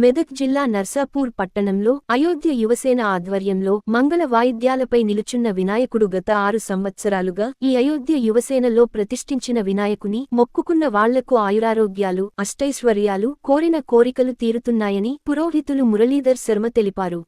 మెదక్ జిల్లా నర్సాపూర్ పట్టణంలో అయోధ్య యువసేన ఆధ్వర్యంలో మంగళ వాయిద్యాలపై నిలుచున్న వినాయకుడు గత 6 సంవత్సరాలుగా ఈ అయోధ్య యువసేనలో ప్రతిష్ఠించిన వినాయకుని మొక్కుకున్న వాళ్లకు ఆయురారోగ్యాలు అష్టైశ్వర్యాలు కోరిన కోరికలు తీరుతున్నాయని పురోహితులు మురళీధర్ శర్మ తెలిపారు.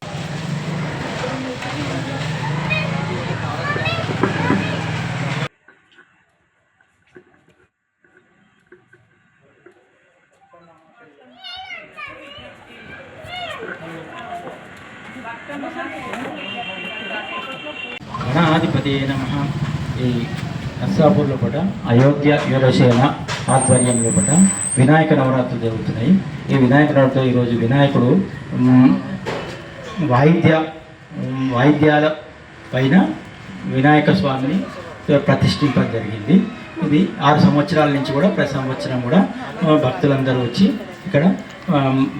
గణాధిపతయే నమః. ఈ నర్సాపూర్లో పూట అయోధ్య యువసేన ఆధ్వర్యంలో పూట వినాయక నవరాత్రులు జరుగుతున్నాయి. ఈ వినాయక నవరాత్రులు ఈరోజు వినాయకుడు వాయిద్యాల పైన వినాయక స్వామిని ప్రతిష్ఠించడం జరిగింది. ఇది 6 సంవత్సరాల నుంచి కూడా ప్రతి సంవత్సరం కూడా భక్తులందరూ వచ్చి ఇక్కడ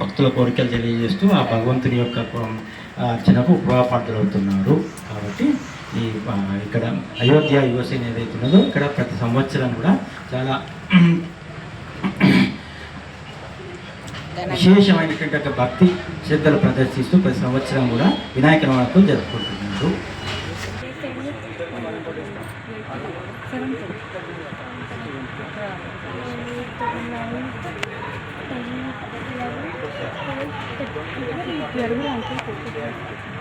భక్తుల కోరికలు తెలియజేస్తూ ఆ భగవంతుని యొక్క అర్చనకు ఉపపాఠులవుతున్నారు. కాబట్టి ఈ ఇక్కడ అయోధ్య యువసేన ఏదైతే ఉన్నదో ఇక్కడ ప్రతి సంవత్సరం కూడా చాలా విశేషమైనటువంటి ఒక భక్తి శ్రద్ధలు ప్రదర్శిస్తూ ప్రతి సంవత్సరం కూడా వినాయక నవరాత్రులు జరుపుకుంటున్నారు. Biar gue langsung